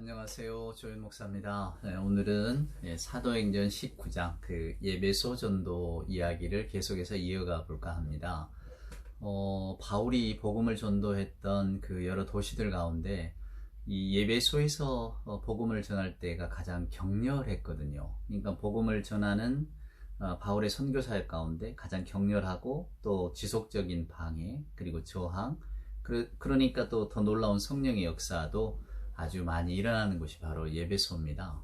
안녕하세요. 조윤 목사입니다. 네, 오늘은 사도행전 19장 예배소 전도 이야기를 계속해서 이어가 볼까 합니다. 바울이 복음을 전도했던 그 여러 도시들 가운데 이 예배소에서 복음을 전할 때가 가장 격렬했거든요. 그러니까 복음을 전하는 바울의 선교 사역 가운데 가장 격렬하고 또 지속적인 방해 그리고 저항 그러니까 또 더 놀라운 성령의 역사도 아주 많이 일어나는 곳이 바로 예배소입니다.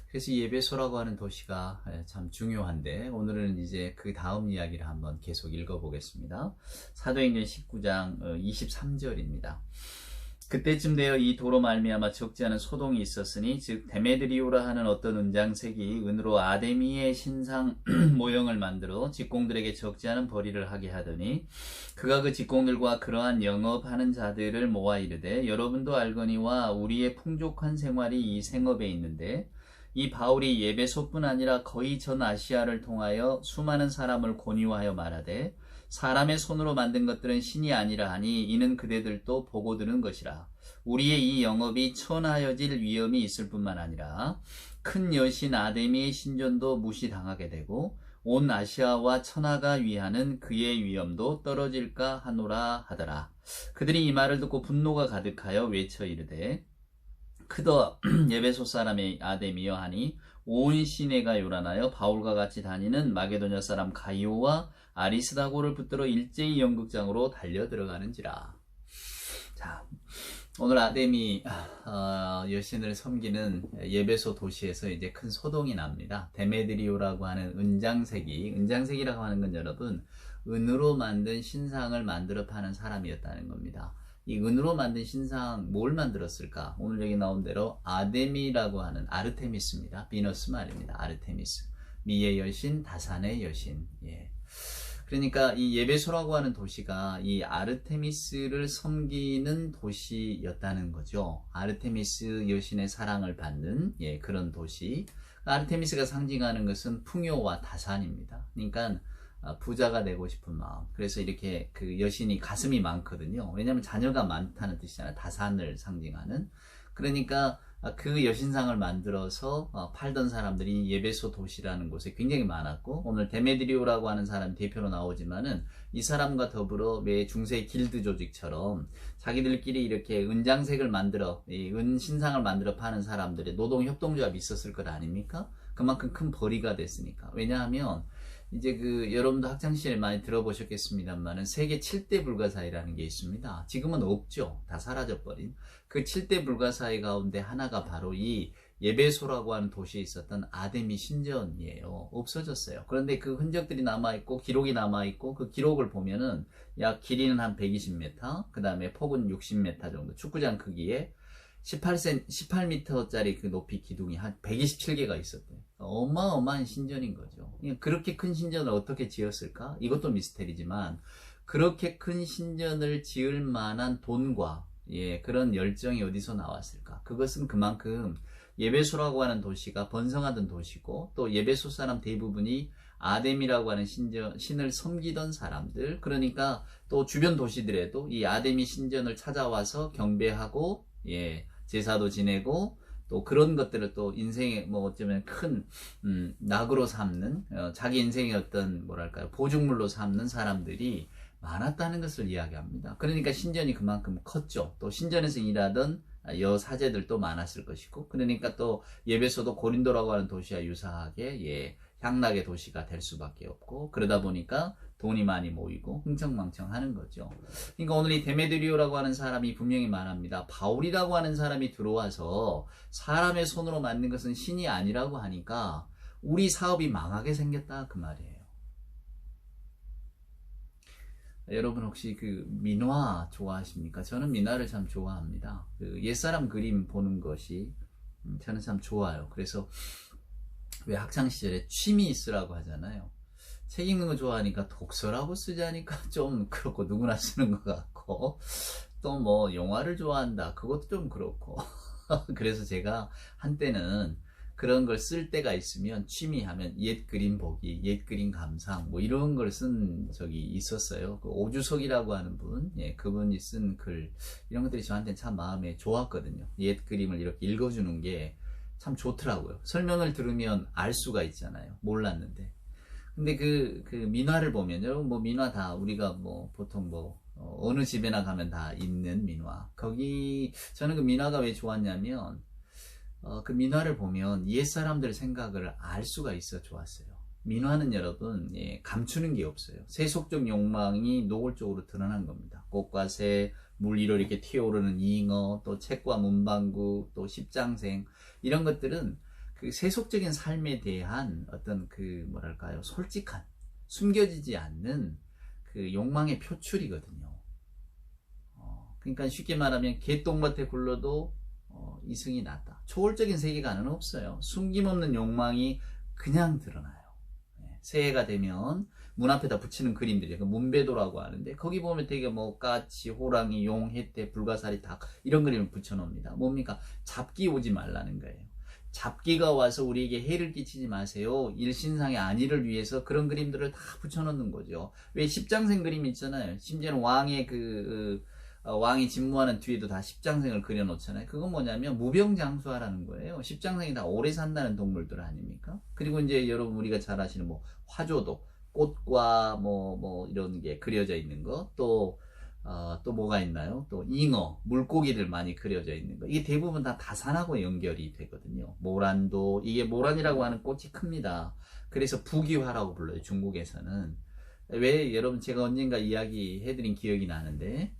그래서 이 예배소라고 하는 도시가 참 중요한데 오늘은 이제 그 다음 이야기를 한번 계속 읽어보겠습니다. 사도행전 19장 23절입니다. 그때쯤 되어 이 도로 말미암아 적지 않은 소동이 있었으니 즉 데메드리오라 하는 어떤 은장색이 은으로 아데미의 신상 모형을 만들어 직공들에게 적지 않은 벌이를 하게 하더니 그가 그 직공들과 그러한 영업하는 자들을 모아 이르되 여러분도 알거니와 우리의 풍족한 생활이 이 생업에 있는데 이 바울이 예배소뿐 아니라 거의 전 아시아를 통하여 수많은 사람을 권유하여 말하되 사람의 손으로 만든 것들은 신이 아니라 하니 이는 그대들도 보고 들은 것이라. 우리의 이 영업이 천하여질 위험이 있을 뿐만 아니라 큰 여신 아데미의 신전도 무시당하게 되고 온 아시아와 천하가 위하는 그의 위엄도 떨어질까 하노라 하더라. 그들이 이 말을 듣고 분노가 가득하여 외쳐 이르되 크더 예배소 사람의 아데미여 하니 온 시내가 요란하여 바울과 같이 다니는 마게도냐 사람 가이오와 아리스다고를 붙들어 일제히 연극장으로 달려 들어가는지라. 자, 오늘 아데미 여신을 섬기는 예배소 도시에서 이제 큰 소동이 납니다. 데메드리오라고 하는 은장색이라고 하는 건 여러분 은으로 만든 신상을 만들어 파는 사람이었다는 겁니다. 이 은으로 만든 신상 뭘 만들었을까? 오늘 여기 나온 대로 아데미라고 하는 아르테미스입니다. 비너스 말입니다. 아르테미스. 미의 여신, 다산의 여신. 예. 그러니까 이 예배소라고 하는 도시가 이 아르테미스를 섬기는 도시였다는 거죠. 아르테미스 여신의 사랑을 받는 그런 도시. 아르테미스가 상징하는 것은 풍요와 다산입니다. 그러니까 부자가 되고 싶은 마음. 그래서 이렇게 그 여신이 가슴이 많거든요. 왜냐하면 자녀가 많다는 뜻이잖아요. 다산을 상징하는. 그러니까 그 여신상을 만들어서 팔던 사람들이 예배소 도시라는 곳에 굉장히 많았고 오늘 데메드리오라고 하는 사람 대표로 나오지만은 이 사람과 더불어 매 중세 길드 조직처럼 자기들끼리 이렇게 은장색을 만들어 이 은신상을 만들어 파는 사람들의 노동협동조합이 있었을 것 아닙니까? 그만큼 큰 벌이가 됐으니까. 왜냐하면 이제 여러분도 학창시절에 많이 들어보셨겠습니다만은 세계 7대 불가사의라는 게 있습니다. 지금은 없죠. 다 사라져버린. 그 7대 불가사의 가운데 하나가 바로 이 예배소라고 하는 도시에 있었던 아데미 신전이에요. 없어졌어요. 그런데 그 흔적들이 남아있고 기록이 남아있고 그 기록을 보면은 약 길이는 한 120m, 그 다음에 폭은 60m 정도, 축구장 크기에 18m짜리 그 높이 기둥이 한 127개가 있었대요. 어마어마한 신전인 거죠. 그렇게 큰 신전을 어떻게 지었을까? 이것도 미스테리지만 그렇게 큰 신전을 지을 만한 돈과 그런 열정이 어디서 나왔을까? 그것은 그만큼 예배소라고 하는 도시가 번성하던 도시고 또 예배소 사람 대부분이 아데미라고 하는 신을 섬기던 사람들, 그러니까 또 주변 도시들에도 이 아데미 신전을 찾아와서 경배하고 제사도 지내고 또 그런 것들을 또 인생의 어쩌면 큰 낙으로 삼는 자기 인생의 어떤 뭐랄까요 보증물로 삼는 사람들이 많았다는 것을 이야기합니다. 그러니까 신전이 그만큼 컸죠. 또 신전에서 일하던 여사제들도 많았을 것이고 그러니까 또 예배소도 고린도라고 하는 도시와 유사하게 향락의 도시가 될 수밖에 없고 그러다 보니까 돈이 많이 모이고 흥청망청하는 거죠. 그러니까 오늘 이 데메드리오라고 하는 사람이 분명히 말합니다. 바울이라고 하는 사람이 들어와서 사람의 손으로 만든 것은 신이 아니라고 하니까 우리 사업이 망하게 생겼다 그 말이에요. 여러분 혹시 민화 좋아하십니까? 저는 민화를 참 좋아합니다. 옛사람 그림 보는 것이 저는 참 좋아요. 그래서 왜 학창시절에 취미 있으라고 하잖아요. 책 읽는 거 좋아하니까 독서라고 쓰자니까 좀 그렇고 누구나 쓰는 것 같고 또 영화를 좋아한다 그것도 좀 그렇고 그래서 제가 한때는 그런 걸 쓸 때가 있으면 취미하면 옛 그림 보기, 옛 그림 감상 뭐 이런 걸 쓴 적이 있었어요. 그 오주석이라고 하는 분, 예, 그분이 쓴 글 이런 것들이 저한테는 참 마음에 좋았거든요. 옛 그림을 이렇게 읽어주는 게 참 좋더라고요. 설명을 들으면 알 수가 있잖아요. 몰랐는데. 근데 그 민화를 보면 여러분 뭐 민화 다 우리가 뭐 보통 뭐 어느 집에나 가면 다 있는 민화. 거기 저는 그 민화가 왜 좋았냐면 그 민화를 보면 옛 사람들 생각을 알 수가 있어 좋았어요. 민화는 여러분 예, 감추는 게 없어요. 세속적 욕망이 노골적으로 드러난 겁니다. 꽃과 새, 물 위로 이렇게 튀어오르는 잉어, 또 책과 문방구, 또 십장생 이런 것들은 그 세속적인 삶에 대한 어떤 그 뭐랄까요 솔직한 숨겨지지 않는 그 욕망의 표출이거든요. 그러니까 쉽게 말하면 개똥밭에 굴러도 이승이 낫다. 초월적인 세계관은 없어요. 숨김없는 욕망이 그냥 드러나요. 새해가 되면 문 앞에다 붙이는 그림들이 문배도라고 하는데 거기 보면 되게 뭐 까치, 호랑이, 용, 혜태, 불가사리, 닭 이런 그림을 붙여놓습니다. 뭡니까? 잡기 오지 말라는 거예요. 잡기가 와서 우리에게 해를 끼치지 마세요. 일신상의 안위를 위해서 그런 그림들을 다 붙여놓는 거죠. 왜 십장생 그림 있잖아요. 심지어는 왕의 왕이 진무하는 뒤에도 다 십장생을 그려놓잖아요. 그건 뭐냐면 무병장수하라는 거예요. 십장생이 다 오래 산다는 동물들 아닙니까? 그리고 이제 여러분 우리가 잘 아시는 뭐 화조도 꽃과 뭐 이런 게 그려져 있는 거, 또 뭐가 있나요? 또 잉어, 물고기들 많이 그려져 있는 거. 이게 대부분 다 다산하고 연결이 되거든요. 모란도 이게 모란이라고 하는 꽃이 큽니다. 그래서 부귀화라고 불러요. 중국에서는. 왜 여러분 제가 언젠가 이야기해드린 기억이 나는데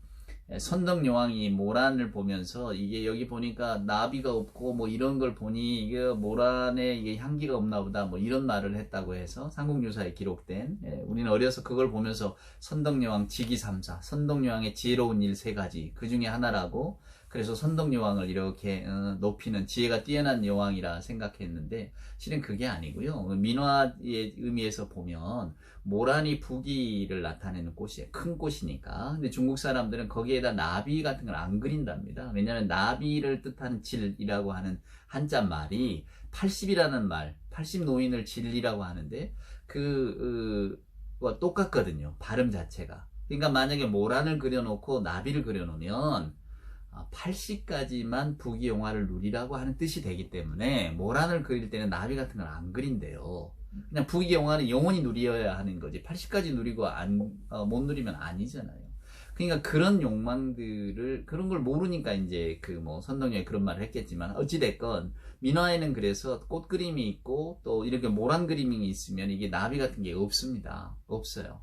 선덕여왕이 모란을 보면서 이게 여기 보니까 나비가 없고 뭐 이런 걸 보니 이게 모란에 이게 향기가 없나 보다 뭐 이런 말을 했다고 해서 삼국유사에 기록된 우리는 어려서 그걸 보면서 선덕여왕 직위삼사 선덕여왕의 지혜로운 일 세 가지 그 중에 하나라고 그래서 선덕여왕을 이렇게 높이는 지혜가 뛰어난 여왕이라 생각했는데 실은 그게 아니고요. 민화의 의미에서 보면 모란이 부귀를 나타내는 꽃이에요. 큰 꽃이니까. 근데 중국 사람들은 거기에다 나비 같은 걸 안 그린답니다. 왜냐하면 나비를 뜻하는 질이라고 하는 한자 말이 80이라는 말, 80 노인을 질이라고 하는데 똑같거든요. 발음 자체가. 그러니까 만약에 모란을 그려놓고 나비를 그려놓으면 80까지만 부귀영화를 누리라고 하는 뜻이 되기 때문에 모란을 그릴 때는 나비 같은 걸 안 그린대요. 그냥 부귀영화는 영원히 누려야 하는 거지 80까지 누리고 못 누리면 아니잖아요. 그러니까 그런 욕망들을 그런 걸 모르니까 이제 선덕여왕이 그런 말을 했겠지만 어찌됐건 민화에는 그래서 꽃 그림이 있고 또 이렇게 모란 그림이 있으면 이게 나비 같은 게 없습니다. 없어요.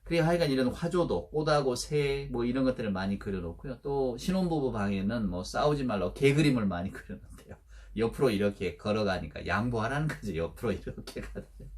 그래 하여간 이런 화조도 꽃하고 새 뭐 이런 것들을 많이 그려놓고요. 또 신혼부부 방에는 뭐 싸우지 말라고 개 그림을 많이 그려놓대요. 옆으로 이렇게 걸어가니까 양보하라는 거죠. 옆으로 이렇게 가지고.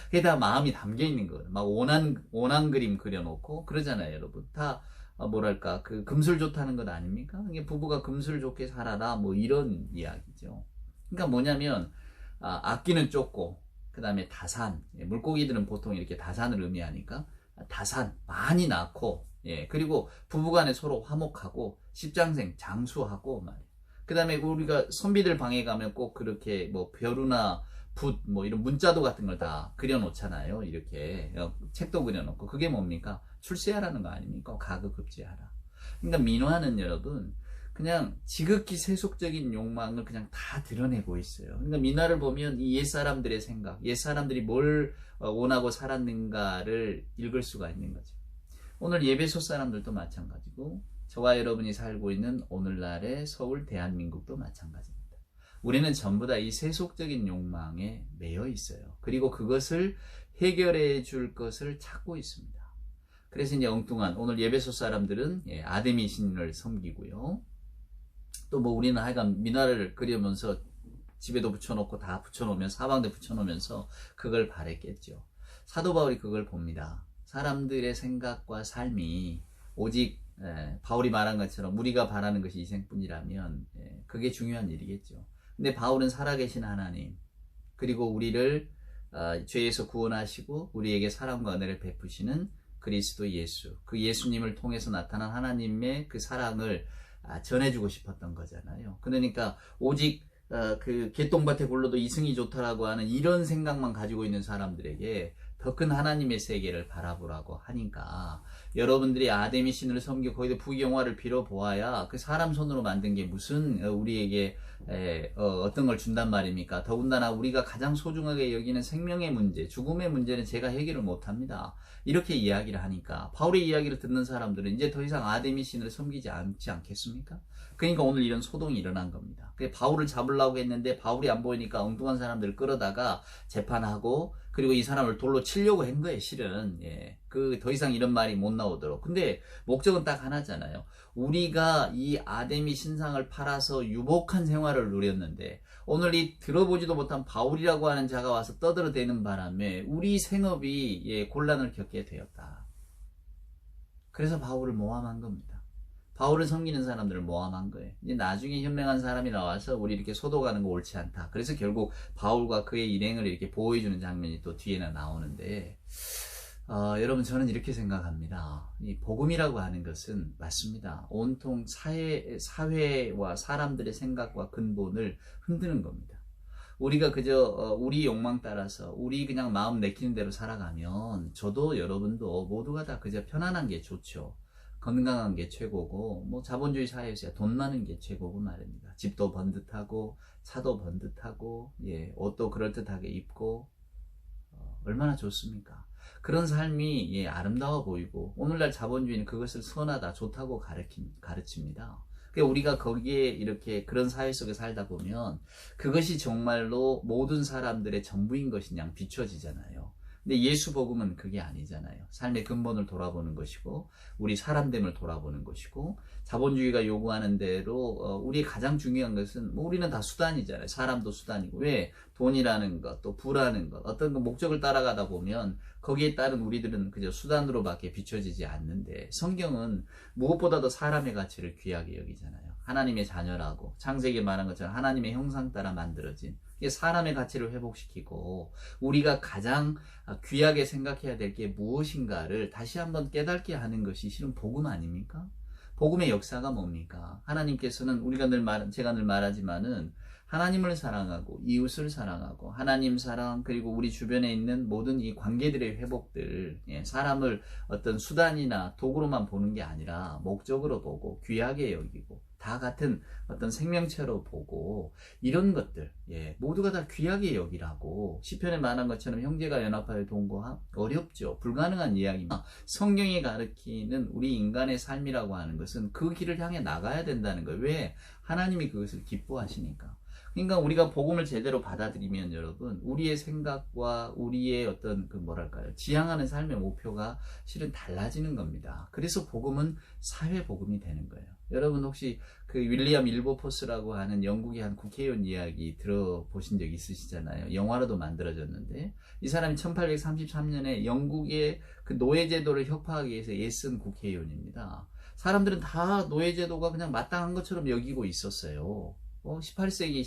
그게 다 마음이 담겨 있는 거예요. 막 원한 그림 그려놓고 그러잖아요, 여러분. 다 뭐랄까 그 금술 좋다는 것 아닙니까? 이게 부부가 금술 좋게 살아라 뭐 이런 이야기죠. 그러니까 뭐냐면 악기는 좁고 그 다음에 다산 물고기들은 보통 이렇게 다산을 의미하니까. 다산 많이 낳고 그리고 부부간에 서로 화목하고 십장생 장수하고 말이에요. 그 다음에 우리가 선비들 방에 가면 꼭 그렇게 뭐 벼루나 붓 뭐 이런 문자도 같은 걸 다 그려놓잖아요. 이렇게 책도 그려놓고 그게 뭡니까? 출세하라는 거 아닙니까? 가급급제하라. 그러니까 민화는 여러분 그냥 지극히 세속적인 욕망을 그냥 다 드러내고 있어요. 그러니까 민화를 보면 이 옛사람들의 생각, 옛사람들이 뭘 원하고 살았는가를 읽을 수가 있는 거죠. 오늘 예배소 사람들도 마찬가지고 저와 여러분이 살고 있는 오늘날의 서울 대한민국도 마찬가지입니다. 우리는 전부 다 이 세속적인 욕망에 매여 있어요. 그리고 그것을 해결해 줄 것을 찾고 있습니다. 그래서 이제 엉뚱한 오늘 예배소 사람들은 아데미 신을 섬기고요. 또 뭐 우리는 하여간 민화를 그리면서 집에도 붙여놓고 다 붙여놓으면 사방대 붙여놓으면서 그걸 바랬겠죠. 사도 바울이 그걸 봅니다. 사람들의 생각과 삶이 오직 바울이 말한 것처럼 우리가 바라는 것이 이생뿐이라면 그게 중요한 일이겠죠. 근데 바울은 살아계신 하나님 그리고 우리를 죄에서 구원하시고 우리에게 사랑과 은혜를 베푸시는 그리스도 예수 그 예수님을 통해서 나타난 하나님의 그 사랑을 전해주고 싶었던 거잖아요. 그러니까 오직 그 개똥밭에 굴러도 이승이 좋다라고 하는 이런 생각만 가지고 있는 사람들에게 더 큰 하나님의 세계를 바라보라고 하니까 여러분들이 아데미 신을 섬기고 거기다 부귀영화를 빌어보아야 그 사람 손으로 만든 게 무슨 우리에게 어떤 걸 준단 말입니까? 더군다나 우리가 가장 소중하게 여기는 생명의 문제, 죽음의 문제는 제가 해결을 못합니다. 이렇게 이야기를 하니까 바울의 이야기를 듣는 사람들은 이제 더 이상 아데미 신을 섬기지 않겠습니까? 그러니까 오늘 이런 소동이 일어난 겁니다. 바울을 잡으려고 했는데 바울이 안 보이니까 엉뚱한 사람들을 끌어다가 재판하고 그리고 이 사람을 돌로 치려고 한 거예요, 실은. 그 더 이상 이런 말이 못 나오도록. 근데 목적은 딱 하나잖아요. 우리가 이 아데미 신상을 팔아서 유복한 생활을 누렸는데 오늘 이 들어보지도 못한 바울이라고 하는 자가 와서 떠들어대는 바람에 우리 생업이 곤란을 겪게 되었다. 그래서 바울을 모함한 겁니다. 바울을 섬기는 사람들을 모함한 거예요. 이제 나중에 현명한 사람이 나와서 우리 이렇게 소독하는 거 옳지 않다. 그래서 결국 바울과 그의 일행을 이렇게 보호해주는 장면이 또 뒤에는 나오는데, 여러분 저는 이렇게 생각합니다. 이 복음이라고 하는 것은 맞습니다. 온통 사회와 사람들의 생각과 근본을 흔드는 겁니다. 우리가 그저 우리 욕망 따라서 우리 그냥 마음 내키는 대로 살아가면 저도 여러분도 모두가 다 그저 편안한 게 좋죠. 건강한 게 최고고 뭐 자본주의 사회에서 돈 많은 게 최고고 말입니다. 집도 번듯하고 차도 번듯하고 옷도 그럴듯하게 입고 얼마나 좋습니까? 그런 삶이 아름다워 보이고 오늘날 자본주의는 그것을 선하다 좋다고 가르칩니다. 그러니까 우리가 거기에 이렇게 그런 사회 속에 살다 보면 그것이 정말로 모든 사람들의 전부인 것이냐 비춰지잖아요. 근데 예수 복음은 그게 아니잖아요. 삶의 근본을 돌아보는 것이고 우리 사람됨을 돌아보는 것이고 자본주의가 요구하는 대로 우리의 가장 중요한 것은 뭐 우리는 다 수단이잖아요. 사람도 수단이고 왜 돈이라는 것 또 부라는 것 어떤 그 목적을 따라가다 보면 거기에 따른 우리들은 그저 수단으로밖에 비춰지지 않는데 성경은 무엇보다도 사람의 가치를 귀하게 여기잖아요. 하나님의 자녀라고 창세기에 말한 것처럼 하나님의 형상 따라 만들어진 사람의 가치를 회복시키고 우리가 가장 귀하게 생각해야 될 게 무엇인가를 다시 한번 깨닫게 하는 것이 실은 복음 아닙니까? 복음의 역사가 뭡니까? 하나님께서는 제가 늘 말하지만은 하나님을 사랑하고 이웃을 사랑하고 하나님 사랑 그리고 우리 주변에 있는 모든 이 관계들의 회복들 사람을 어떤 수단이나 도구로만 보는 게 아니라 목적으로 보고 귀하게 여기고 다 같은 어떤 생명체로 보고 이런 것들 모두가 다 귀하게 여기라고 시편에 말한 것처럼 형제가 연합하여 동거함 어렵죠. 불가능한 이야기입니다. 성경이 가르치는 우리 인간의 삶이라고 하는 것은 그 길을 향해 나가야 된다는 거예요. 왜? 하나님이 그것을 기뻐하시니까. 그러니까 우리가 복음을 제대로 받아들이면 여러분 우리의 생각과 우리의 어떤 지향하는 삶의 목표가 실은 달라지는 겁니다. 그래서 복음은 사회 복음이 되는 거예요. 여러분 혹시 그 윌리엄 윌버포스라고 하는 영국의 한 국회의원 이야기 들어보신 적 있으시잖아요. 영화로도 만들어졌는데 이 사람이 1833년에 영국의 그 노예제도를 혁파하기 위해서 애쓴 국회의원입니다. 사람들은 다 노예제도가 그냥 마땅한 것처럼 여기고 있었어요. 18세기,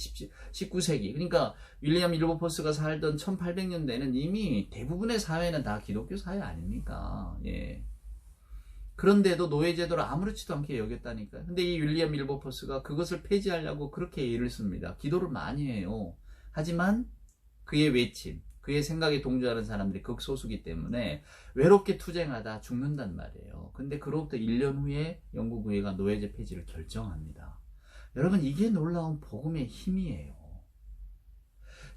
19세기. 그러니까 윌리엄 윌버포스가 살던 1800년대는 이미 대부분의 사회는 다 기독교 사회 아닙니까? 그런데도 노예제도를 아무렇지도 않게 여겼다니까요. 근데 이 윌리엄 윌버포스가 그것을 폐지하려고 그렇게 애를 씁니다. 기도를 많이 해요. 하지만 그의 외침, 그의 생각에 동조하는 사람들이 극소수기 때문에 외롭게 투쟁하다 죽는단 말이에요. 근데 그로부터 1년 후에 영국 의회가 노예제 폐지를 결정합니다. 여러분 이게 놀라운 복음의 힘이에요.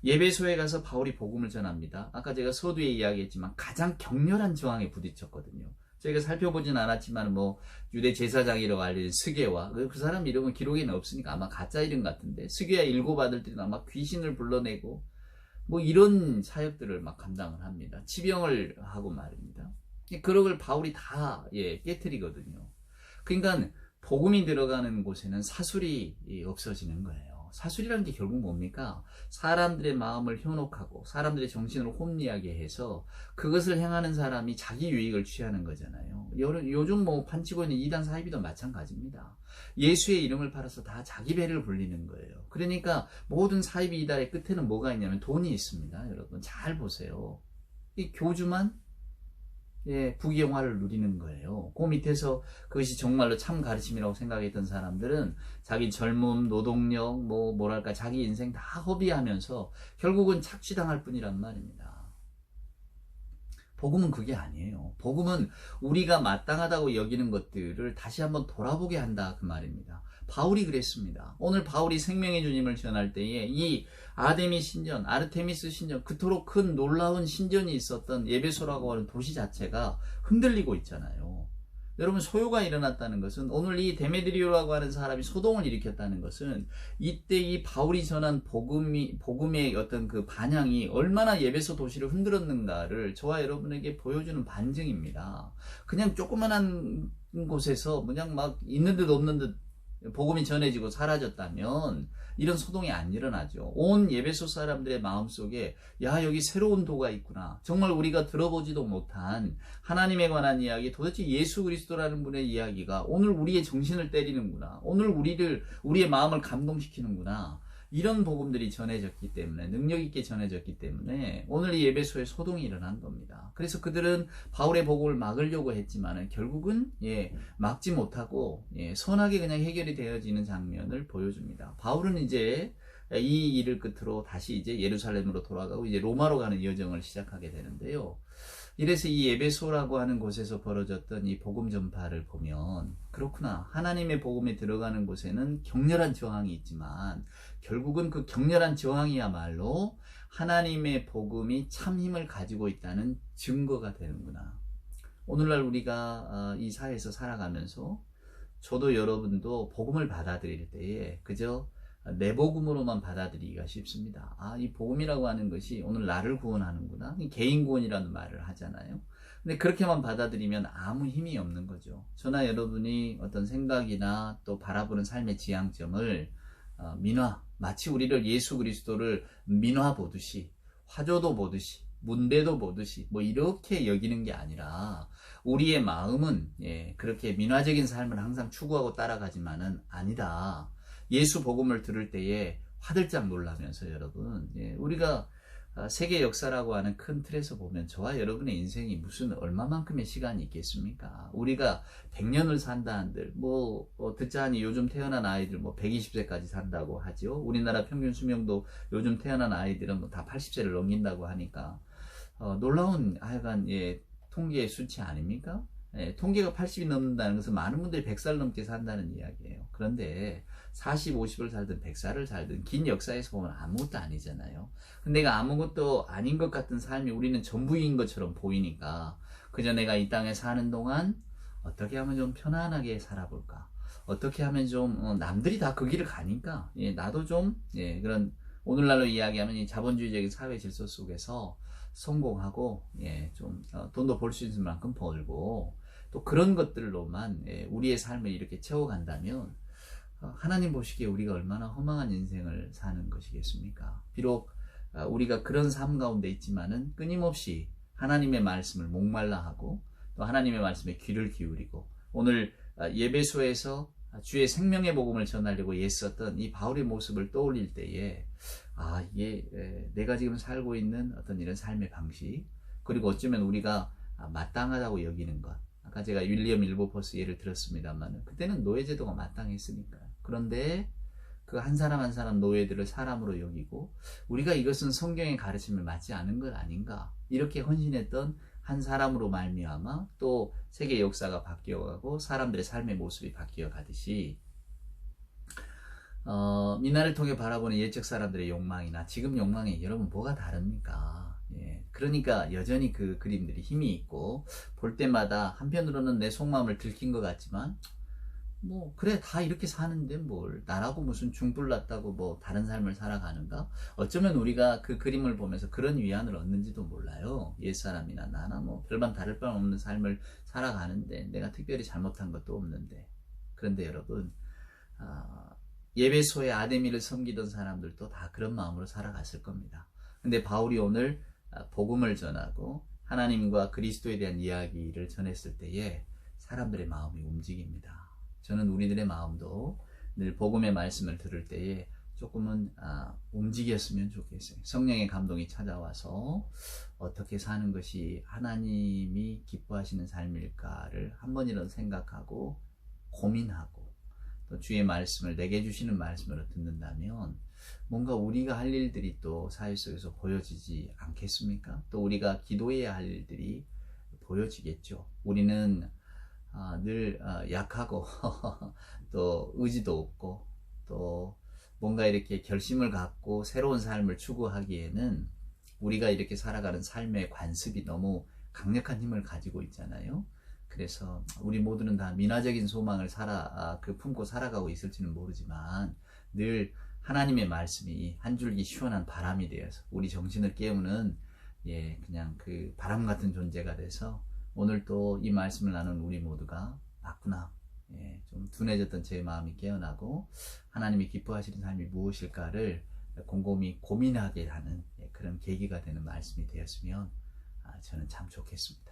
예배소에 가서 바울이 복음을 전합니다. 아까 제가 서두에 이야기했지만 가장 격렬한 저항에 부딪혔거든요. 저희가 살펴보진 않았지만 유대 제사장이라고 알려진 스게와 그 사람 이름은 기록에는 없으니까 아마 가짜 이름 같은데 스게와 일곱 아들들이 아마 귀신을 불러내고 이런 사역들을 막 감당을 합니다. 치병을 하고 말입니다. 그런 걸 바울이 다 깨트리거든요. 그러니까 복음이 들어가는 곳에는 사술이 없어지는 거예요. 사술이라는 게 결국 뭡니까? 사람들의 마음을 현혹하고 사람들의 정신을 혼미하게 해서 그것을 행하는 사람이 자기 유익을 취하는 거잖아요. 요즘 판치고 있는 이단 사이비도 마찬가지입니다. 예수의 이름을 팔아서 다 자기 배를 불리는 거예요. 그러니까 모든 사이비 이단의 끝에는 뭐가 있냐면 돈이 있습니다. 여러분 잘 보세요. 이 교주만 부귀영화를 누리는 거예요. 그 밑에서 그것이 정말로 참 가르침이라고 생각했던 사람들은 자기 젊음, 노동력, 뭐랄까 자기 인생 다 허비하면서 결국은 착취당할 뿐이란 말입니다. 복음은 그게 아니에요. 복음은 우리가 마땅하다고 여기는 것들을 다시 한번 돌아보게 한다 그 말입니다. 바울이 그랬습니다. 오늘 바울이 생명의 주님을 전할 때에 이 아데미 신전, 아르테미스 신전, 그토록 큰 놀라운 신전이 있었던 에베소라고 하는 도시 자체가 흔들리고 있잖아요. 여러분, 소요가 일어났다는 것은, 오늘 이 데메드리오라고 하는 사람이 소동을 일으켰다는 것은 이때 이 바울이 전한 복음의 어떤 그 반향이 얼마나 에베소 도시를 흔들었는가를 저와 여러분에게 보여주는 반증입니다. 그냥 조그만한 곳에서 그냥 막 있는 듯 없는 듯 복음이 전해지고 사라졌다면 이런 소동이 안 일어나죠. 온 에베소 사람들의 마음속에 야, 여기 새로운 도가 있구나. 정말 우리가 들어보지도 못한 하나님에 관한 이야기, 도대체 예수 그리스도라는 분의 이야기가 오늘 우리의 정신을 때리는구나. 오늘 우리의 마음을 감동시키는구나. 이런 복음들이 전해졌기 때문에, 능력 있게 전해졌기 때문에 오늘 이 에베소에 소동이 일어난 겁니다. 그래서 그들은 바울의 복음을 막으려고 했지만은 결국은 막지 못하고 선하게 그냥 해결이 되어지는 장면을 보여줍니다. 바울은 이제 이 일을 끝으로 다시 이제 예루살렘으로 돌아가고 이제 로마로 가는 여정을 시작하게 되는데요. 이래서 이 에베소라고 하는 곳에서 벌어졌던 이 복음 전파를 보면 그렇구나. 하나님의 복음에 들어가는 곳에는 격렬한 저항이 있지만 결국은 그 격렬한 저항이야말로 하나님의 복음이 참 힘을 가지고 있다는 증거가 되는구나. 오늘날 우리가 이 사회에서 살아가면서 저도 여러분도 복음을 받아들일 때에 그저 내 복음으로만 받아들이기가 쉽습니다. 이 복음이라고 하는 것이 오늘 나를 구원하는구나. 개인 구원이라는 말을 하잖아요. 근데 그렇게만 받아들이면 아무 힘이 없는 거죠. 저나 여러분이 어떤 생각이나 또 바라보는 삶의 지향점을 마치 우리를 예수 그리스도를 민화 보듯이, 화조도 보듯이, 문배도 보듯이 이렇게 여기는 게 아니라 우리의 마음은 그렇게 민화적인 삶을 항상 추구하고 따라가지만은 아니다. 예수 복음을 들을 때에 화들짝 놀라면서 여러분, 우리가 세계 역사라고 하는 큰 틀에서 보면 저와 여러분의 인생이 무슨 얼마만큼의 시간이 있겠습니까? 우리가 100년을 산다 한들 듣자 하니 요즘 태어난 아이들 120세까지 산다고 하죠. 우리나라 평균 수명도 요즘 태어난 아이들은 다 80세를 넘긴다고 하니까 놀라운 하여간 통계의 수치 아닙니까? 통계가 80이 넘는다는 것은 많은 분들이 100살 넘게 산다는 이야기예요. 그런데 40, 50을 살든 100살을 살든 긴 역사에서 보면 아무것도 아니잖아요. 근데 내가 아무것도 아닌 것 같은 삶이 우리는 전부인 것처럼 보이니까 그저 내가 이 땅에 사는 동안 어떻게 하면 좀 편안하게 살아볼까? 어떻게 하면 좀 남들이 다 그 길을 가니까 나도 좀 그런 오늘날로 이야기하면 이 자본주의적인 사회 질서 속에서 성공하고 좀 돈도 벌 수 있는 만큼 벌고 또 그런 것들로만 우리의 삶을 이렇게 채워간다면 하나님 보시기에 우리가 얼마나 허망한 인생을 사는 것이겠습니까? 비록 우리가 그런 삶 가운데 있지만은 끊임없이 하나님의 말씀을 목말라 하고 또 하나님의 말씀에 귀를 기울이고 오늘 예배소에서 주의 생명의 복음을 전하려고 애썼던 이 바울의 모습을 떠올릴 때에 이게 내가 지금 살고 있는 어떤 이런 삶의 방식 그리고 어쩌면 우리가 마땅하다고 여기는 것 아까 제가 윌리엄 일버포스 예를 들었습니다만 그때는 노예제도가 마땅했으니까요. 그런데 그 한 사람 한 사람 노예들을 사람으로 여기고 우리가 이것은 성경의 가르침을 맞지 않은 것 아닌가 이렇게 헌신했던 한 사람으로 말미암아 또 세계 역사가 바뀌어가고 사람들의 삶의 모습이 바뀌어가듯이 미나를 통해 바라보는 옛적 사람들의 욕망이나 지금 욕망이 여러분 뭐가 다릅니까? 그러니까 여전히 그 그림들이 힘이 있고 볼 때마다 한편으로는 내 속마음을 들킨 것 같지만 그래 다 이렇게 사는데 뭘 나라고 무슨 중불났다고 다른 삶을 살아가는가? 어쩌면 우리가 그 그림을 보면서 그런 위안을 얻는지도 몰라요. 옛사람이나 나나 별반 다를 바 없는 삶을 살아가는데 내가 특별히 잘못한 것도 없는데 그런데 여러분 예배소의 아데미를 섬기던 사람들도 다 그런 마음으로 살아갔을 겁니다. 근데 바울이 오늘 복음을 전하고 하나님과 그리스도에 대한 이야기를 전했을 때에 사람들의 마음이 움직입니다. 저는 우리들의 마음도 늘 복음의 말씀을 들을 때에 조금은 움직였으면 좋겠어요. 성령의 감동이 찾아와서 어떻게 사는 것이 하나님이 기뻐하시는 삶일까를 한 번이라도 생각하고 고민하고, 또 주의 말씀을 내게 주시는 말씀으로 듣는다면 뭔가 우리가 할 일들이 또 사회 속에서 보여지지 않겠습니까? 또 우리가 기도해야 할 일들이 보여지겠죠. 우리는 늘 약하고 또 의지도 없고, 또 뭔가 이렇게 결심을 갖고 새로운 삶을 추구하기에는 우리가 이렇게 살아가는 삶의 관습이 너무 강력한 힘을 가지고 있잖아요. 그래서 우리 모두는 다 민화적인 소망을 품고 살아가고 있을지는 모르지만, 늘 하나님의 말씀이 한 줄기 시원한 바람이 되어서 우리 정신을 깨우는 그냥 그 바람 같은 존재가 돼서, 오늘 또 이 말씀을 나눈 우리 모두가 맞구나, 좀 둔해졌던 제 마음이 깨어나고 하나님이 기뻐하시는 삶이 무엇일까를 곰곰이 고민하게 하는 그런 계기가 되는 말씀이 되었으면 저는 참 좋겠습니다.